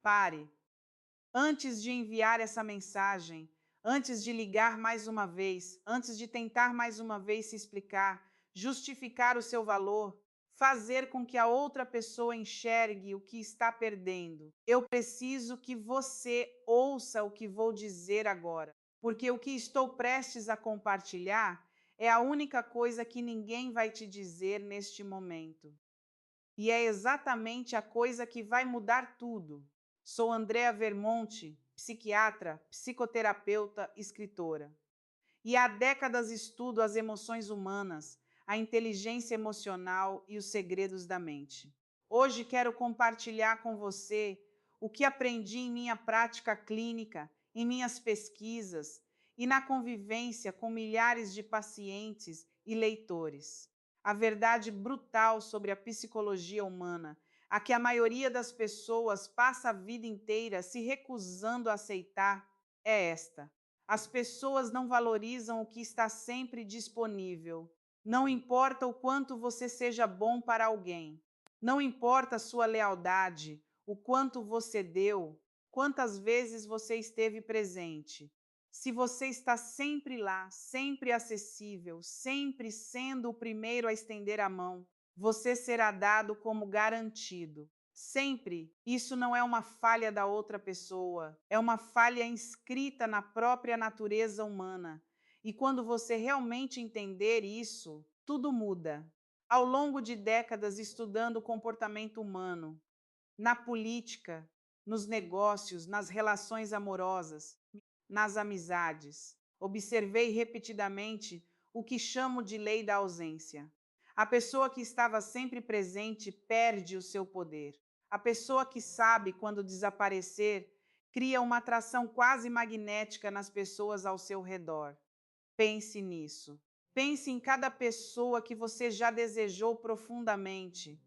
Pare. Antes de enviar essa mensagem, antes de ligar mais uma vez, antes de tentar mais uma vez se explicar, justificar o seu valor, fazer com que a outra pessoa enxergue o que está perdendo. Eu preciso que você ouça o que vou dizer agora, porque o que estou prestes a compartilhar é a única coisa que ninguém vai te dizer neste momento. E é exatamente a coisa que vai mudar tudo. Sou Andrea Vermonte, psiquiatra, psicoterapeuta, escritora. E há décadas estudo as emoções humanas, a inteligência emocional e os segredos da mente. Hoje quero compartilhar com você o que aprendi em minha prática clínica, em minhas pesquisas e na convivência com milhares de pacientes e leitores. A verdade brutal sobre a psicologia humana, a que a maioria das pessoas passa a vida inteira se recusando a aceitar, é esta: as pessoas não valorizam o que está sempre disponível. Não importa o quanto você seja bom para alguém. Não importa a sua lealdade, o quanto você deu, quantas vezes você esteve presente. Se você está sempre lá, sempre acessível, sempre sendo o primeiro a estender a mão, você será dado como garantido. Sempre. Isso não é uma falha da outra pessoa, é uma falha inscrita na própria natureza humana. E quando você realmente entender isso, tudo muda. Ao longo de décadas estudando o comportamento humano, na política, nos negócios, nas relações amorosas, nas amizades, observei repetidamente o que chamo de lei da ausência. A pessoa que estava sempre presente perde o seu poder. A pessoa que sabe quando desaparecer cria uma atração quase magnética nas pessoas ao seu redor. Pense nisso. Pense em cada pessoa que você já desejou profundamente,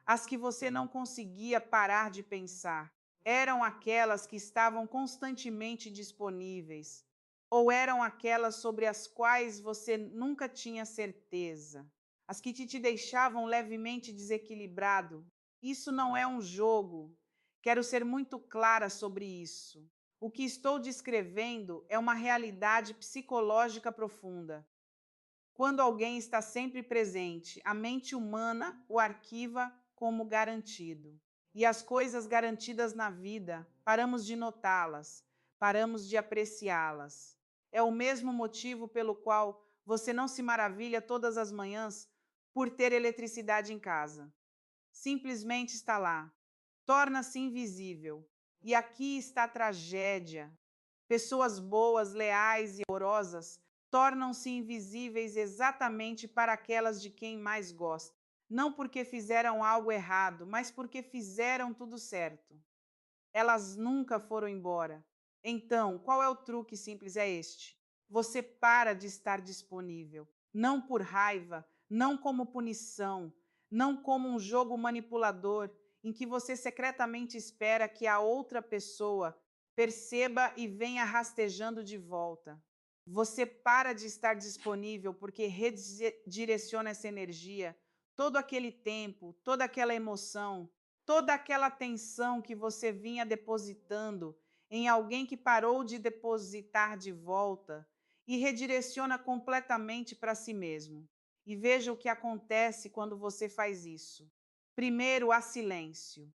as que você não conseguia parar de pensar. Eram aquelas que estavam constantemente disponíveis, ou eram aquelas sobre as quais você nunca tinha certeza, as que te deixavam levemente desequilibrado. Isso não é um jogo. Quero ser muito clara sobre isso. O que estou descrevendo é uma realidade psicológica profunda. Quando alguém está sempre presente, a mente humana o arquiva como garantido. E as coisas garantidas na vida, paramos de notá-las, paramos de apreciá-las. É o mesmo motivo pelo qual você não se maravilha todas as manhãs por ter eletricidade em casa. Simplesmente está lá, torna-se invisível. E aqui está a tragédia. Pessoas boas, leais e amorosas tornam-se invisíveis exatamente para aquelas de quem mais gosta. Não porque fizeram algo errado, mas porque fizeram tudo certo. Elas nunca foram embora. Então, qual é o truque simples? É este: você para de estar disponível. Não por raiva, não como punição, não como um jogo manipulador em que você secretamente espera que a outra pessoa perceba e venha rastejando de volta. Você para de estar disponível porque redireciona essa energia, todo aquele tempo, toda aquela emoção, toda aquela atenção que você vinha depositando em alguém que parou de depositar de volta e redireciona completamente para si mesmo. E veja o que acontece quando você faz isso. Primeiro, há silêncio.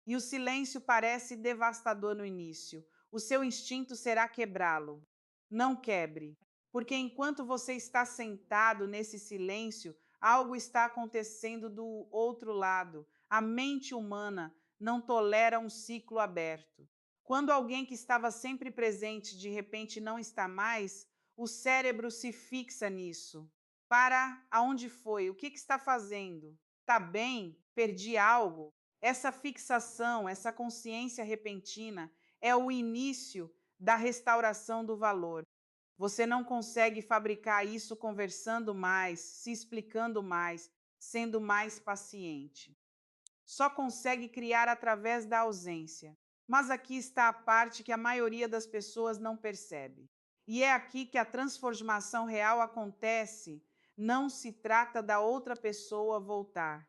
E o silêncio parece devastador no início. O seu instinto será quebrá-lo. Não quebre, porque enquanto você está sentado nesse silêncio, algo está acontecendo do outro lado. A mente humana não tolera um ciclo aberto. Quando alguém que estava sempre presente de repente não está mais, o cérebro se fixa nisso. Para aonde foi? O que está fazendo? Está bem? Perdi algo? Essa fixação, essa consciência repentina é o início da restauração do valor. Você não consegue fabricar isso conversando mais, se explicando mais, sendo mais paciente. Só consegue criar através da ausência. Mas aqui está a parte que a maioria das pessoas não percebe. E é aqui que a transformação real acontece. Não se trata da outra pessoa voltar.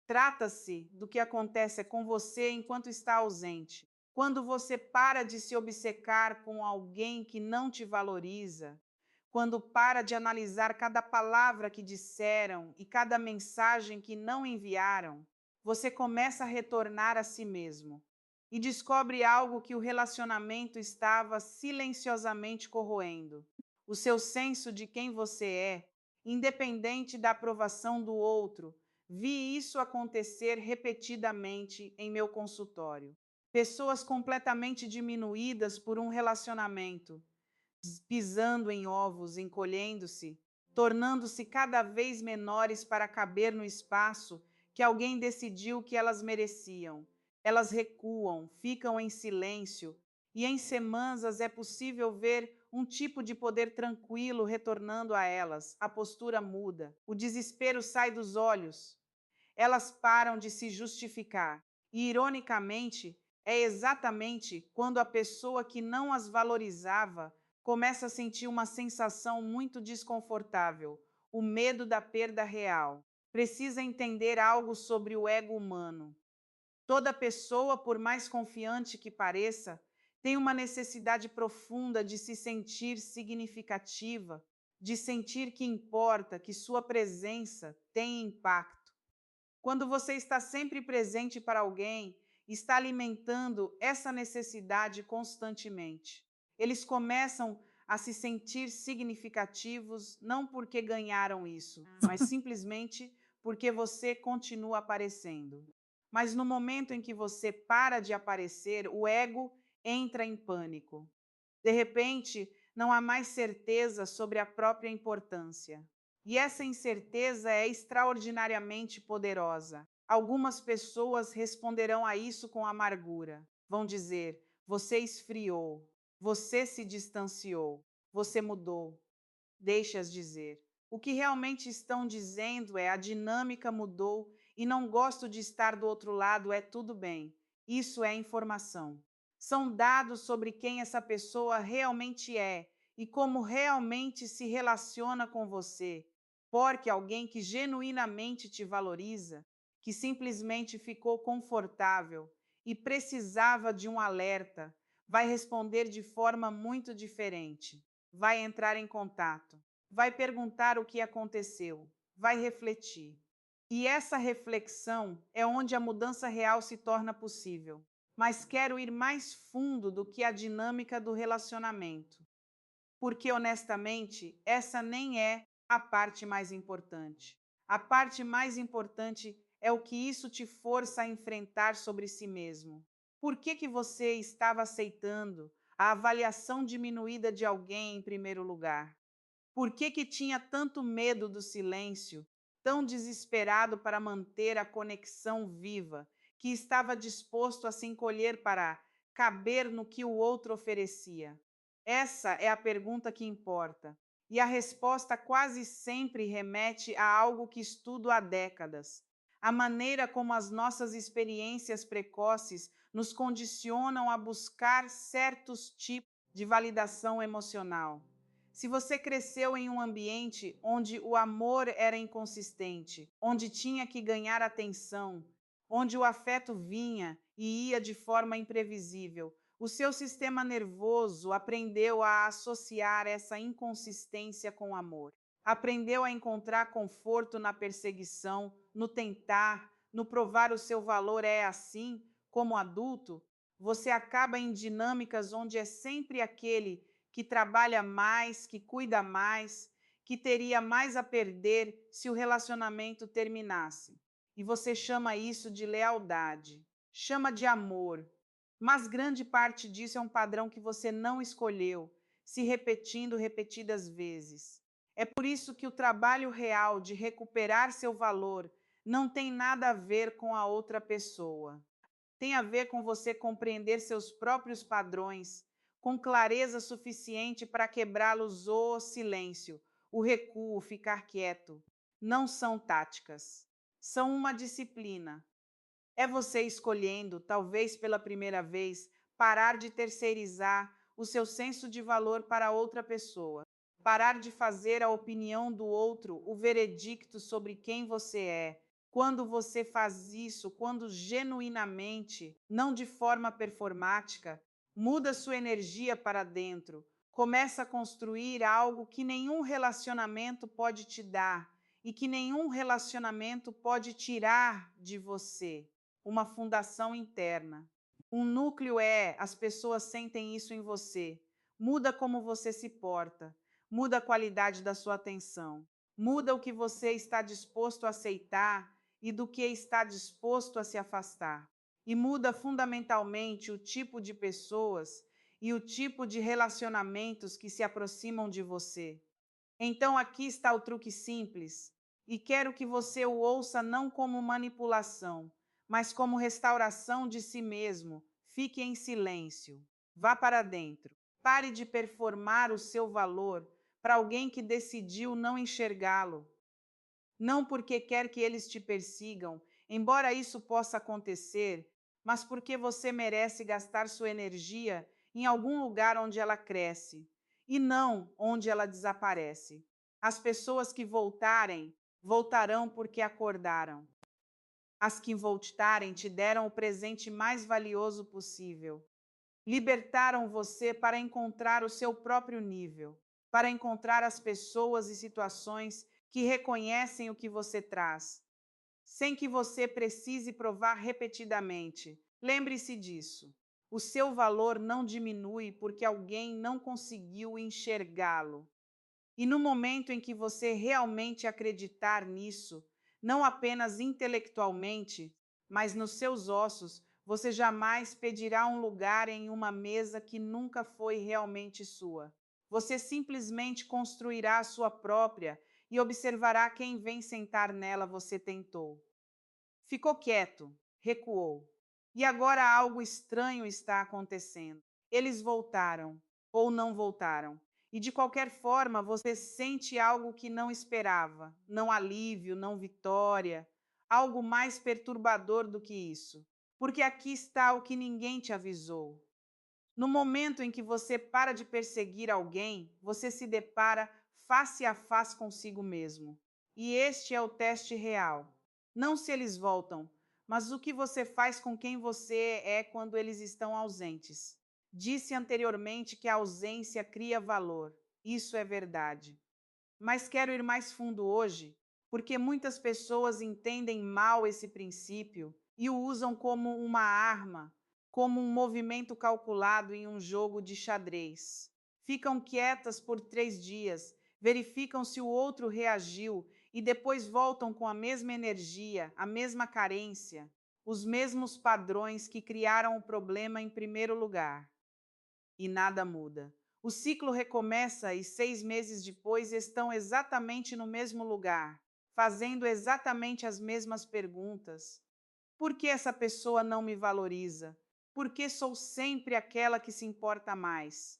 Trata-se do que acontece com você enquanto está ausente. Quando você para de se obcecar com alguém que não te valoriza, quando para de analisar cada palavra que disseram e cada mensagem que não enviaram, você começa a retornar a si mesmo e descobre algo que o relacionamento estava silenciosamente corroendo: o seu senso de quem você é, independente da aprovação do outro. Vi isso acontecer repetidamente em meu consultório. Pessoas completamente diminuídas por um relacionamento, pisando em ovos, encolhendo-se, tornando-se cada vez menores para caber no espaço que alguém decidiu que elas mereciam. Elas recuam, ficam em silêncio, e em semanas é possível ver um tipo de poder tranquilo retornando a elas. A postura muda, o desespero sai dos olhos, elas param de se justificar. E, ironicamente, é exatamente quando a pessoa que não as valorizava começa a sentir uma sensação muito desconfortável, o medo da perda real. Precisa entender algo sobre o ego humano. Toda pessoa, por mais confiante que pareça, tem uma necessidade profunda de se sentir significativa, de sentir que importa, que sua presença tem impacto. Quando você está sempre presente para alguém, está alimentando essa necessidade constantemente. Eles começam a se sentir significativos não porque ganharam isso, mas simplesmente porque você continua aparecendo. Mas no momento em que você para de aparecer, o ego entra em pânico. De repente, não há mais certeza sobre a própria importância. E essa incerteza é extraordinariamente poderosa. Algumas pessoas responderão a isso com amargura. Vão dizer: você esfriou, você se distanciou, você mudou. Deixe-as dizer. O que realmente estão dizendo é: a dinâmica mudou e não gosto de estar do outro lado, é tudo bem. Isso é informação. São dados sobre quem essa pessoa realmente é e como realmente se relaciona com você. Porque alguém que genuinamente te valoriza, que simplesmente ficou confortável e precisava de um alerta, vai responder de forma muito diferente. Vai entrar em contato, vai perguntar o que aconteceu, vai refletir. E essa reflexão é onde a mudança real se torna possível. Mas quero ir mais fundo do que a dinâmica do relacionamento, porque honestamente, essa nem é a parte mais importante. A parte mais importante é o que isso te força a enfrentar sobre si mesmo. Por que você estava aceitando a avaliação diminuída de alguém em primeiro lugar? Por que tinha tanto medo do silêncio, tão desesperado para manter a conexão viva, que estava disposto a se encolher para caber no que o outro oferecia? Essa é a pergunta que importa. E a resposta quase sempre remete a algo que estudo há décadas: a maneira como as nossas experiências precoces nos condicionam a buscar certos tipos de validação emocional. Se você cresceu em um ambiente onde o amor era inconsistente, onde tinha que ganhar atenção, onde o afeto vinha e ia de forma imprevisível, o seu sistema nervoso aprendeu a associar essa inconsistência com amor. Aprendeu a encontrar conforto na perseguição, no tentar, no provar o seu valor. É assim, como adulto, você acaba em dinâmicas onde é sempre aquele que trabalha mais, que cuida mais, que teria mais a perder se o relacionamento terminasse. E você chama isso de lealdade, chama de amor, mas grande parte disso é um padrão que você não escolheu, se repetindo repetidas vezes. É por isso que o trabalho real de recuperar seu valor não tem nada a ver com a outra pessoa. Tem a ver com você compreender seus próprios padrões com clareza suficiente para quebrá-los. O silêncio, o recuo, ficar quieto. Não são táticas, são uma disciplina. É você escolhendo, talvez pela primeira vez, parar de terceirizar o seu senso de valor para outra pessoa. Parar de fazer a opinião do outro o veredicto sobre quem você é. Quando você faz isso, quando genuinamente, não de forma performática, muda sua energia para dentro, começa a construir algo que nenhum relacionamento pode te dar e que nenhum relacionamento pode tirar de você, uma fundação interna. Um núcleo as pessoas sentem isso em você. Muda como você se porta, muda a qualidade da sua atenção, muda o que você está disposto a aceitar e do que está disposto a se afastar. E muda fundamentalmente o tipo de pessoas e o tipo de relacionamentos que se aproximam de você. Então aqui está o truque simples, e quero que você o ouça não como manipulação, mas como restauração de si mesmo. Fique em silêncio. Vá para dentro. Pare de performar o seu valor para alguém que decidiu não enxergá-lo. Não porque quer que eles te persigam, embora isso possa acontecer, mas porque você merece gastar sua energia em algum lugar onde ela cresce, e não onde ela desaparece. As pessoas que voltarem, voltarão porque acordaram. As que voltarem te deram o presente mais valioso possível. Libertaram você para encontrar o seu próprio nível, para encontrar as pessoas e situações que reconhecem o que você traz, sem que você precise provar repetidamente. Lembre-se disso. O seu valor não diminui porque alguém não conseguiu enxergá-lo. E no momento em que você realmente acreditar nisso, não apenas intelectualmente, mas nos seus ossos, você jamais pedirá um lugar em uma mesa que nunca foi realmente sua. Você simplesmente construirá a sua própria e observará quem vem sentar nela. Você tentou. Ficou quieto, recuou. E agora algo estranho está acontecendo. Eles voltaram, ou não voltaram. E de qualquer forma, você sente algo que não esperava. Não alívio, não vitória. Algo mais perturbador do que isso. Porque aqui está o que ninguém te avisou. No momento em que você para de perseguir alguém, você se depara face a face consigo mesmo. E este é o teste real. Não se eles voltam, mas o que você faz com quem você é quando eles estão ausentes. Disse anteriormente que a ausência cria valor. Isso é verdade. Mas quero ir mais fundo hoje, porque muitas pessoas entendem mal esse princípio e o usam como uma arma, como um movimento calculado em um jogo de xadrez. Ficam quietas por 3 dias, verificam se o outro reagiu e depois voltam com a mesma energia, a mesma carência, os mesmos padrões que criaram o problema em primeiro lugar. E nada muda. O ciclo recomeça e 6 meses depois estão exatamente no mesmo lugar, fazendo exatamente as mesmas perguntas. Por que essa pessoa não me valoriza? Por que sou sempre aquela que se importa mais?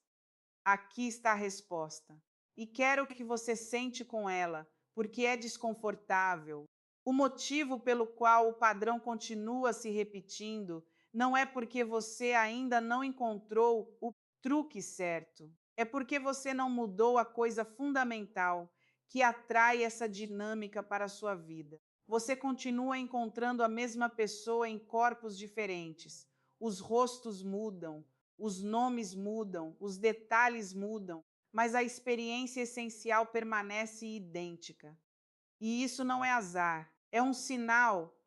Aqui está a resposta. E quero que você sente com ela, porque é desconfortável. O motivo pelo qual o padrão continua se repetindo não é porque você ainda não encontrou o truque certo. É porque você não mudou a coisa fundamental que atrai essa dinâmica para a sua vida. Você continua encontrando a mesma pessoa em corpos diferentes. Os rostos mudam, os nomes mudam, os detalhes mudam, mas a experiência essencial permanece idêntica. E isso não é azar, é um sinal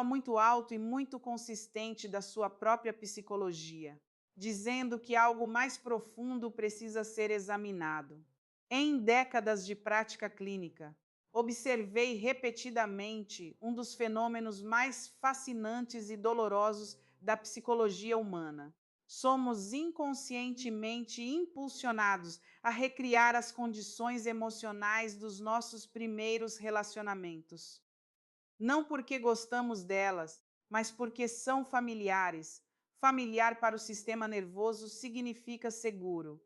muito alto e muito consistente da sua própria psicologia, dizendo que algo mais profundo precisa ser examinado. Em décadas de prática clínica, observei repetidamente um dos fenômenos mais fascinantes e dolorosos da psicologia humana. Somos inconscientemente impulsionados a recriar as condições emocionais dos nossos primeiros relacionamentos. Não porque gostamos delas, mas porque são familiares. Familiar para o sistema nervoso significa seguro.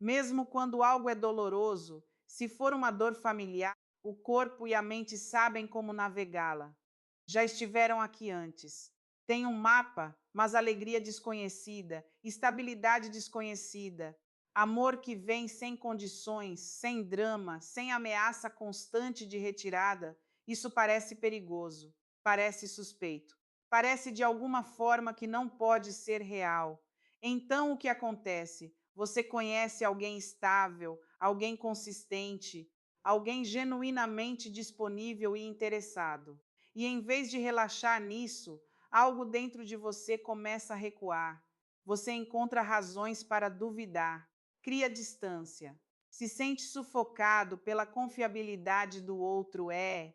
Mesmo quando algo é doloroso, se for uma dor familiar, o corpo e a mente sabem como navegá-la. Já estiveram aqui antes. Tem um mapa, mas alegria desconhecida, estabilidade desconhecida, amor que vem sem condições, sem drama, sem ameaça constante de retirada, Isso parece perigoso, parece suspeito, parece de alguma forma que não pode ser real. Então o que acontece? Você conhece alguém estável, alguém consistente, alguém genuinamente disponível e interessado. E em vez de relaxar nisso, algo dentro de você começa a recuar. Você encontra razões para duvidar, cria distância, se sente sufocado pela confiabilidade do outro,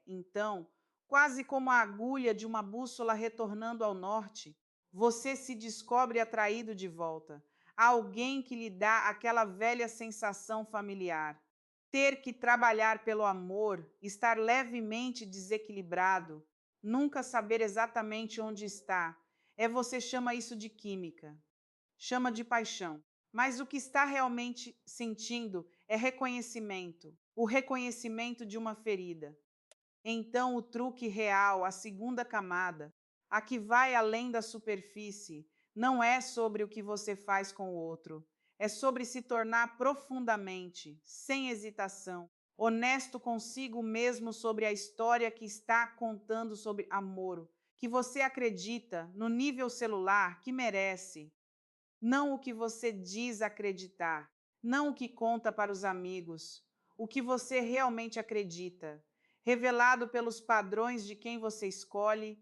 então, quase como a agulha de uma bússola retornando ao norte, você se descobre atraído de volta a alguém que lhe dá aquela velha sensação familiar. Ter que trabalhar pelo amor, estar levemente desequilibrado, nunca saber exatamente onde está, você chama isso de química, chama de paixão. Mas o que está realmente sentindo é reconhecimento, o reconhecimento de uma ferida. Então, o truque real, a segunda camada, a que vai além da superfície, não é sobre o que você faz com o outro, é sobre se tornar profundamente, sem hesitação, honesto consigo mesmo sobre a história que está contando sobre amor, que você acredita no nível celular que merece, não o que você diz acreditar, não o que conta para os amigos, o que você realmente acredita, revelado pelos padrões de quem você escolhe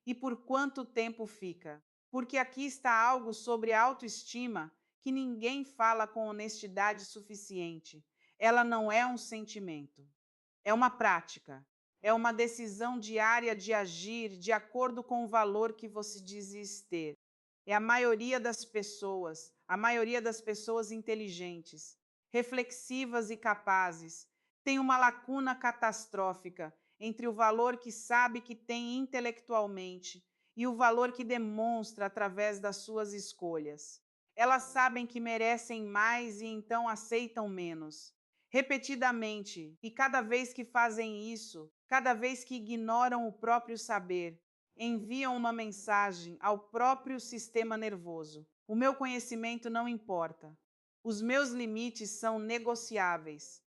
e por quanto tempo fica. Porque aqui está algo sobre autoestima que ninguém fala com honestidade suficiente. Ela não é um sentimento, é uma prática, é uma decisão diária de agir de acordo com o valor que você diz ter. É a maioria das pessoas inteligentes, reflexivas e capazes, tem uma lacuna catastrófica entre o valor que sabe que tem intelectualmente e o valor que demonstra através das suas escolhas. Elas sabem que merecem mais e então aceitam menos. Repetidamente, e cada vez que fazem isso, cada vez que ignoram o próprio saber, enviam uma mensagem ao próprio sistema nervoso: o meu conhecimento não importa. Os meus limites são negociáveis.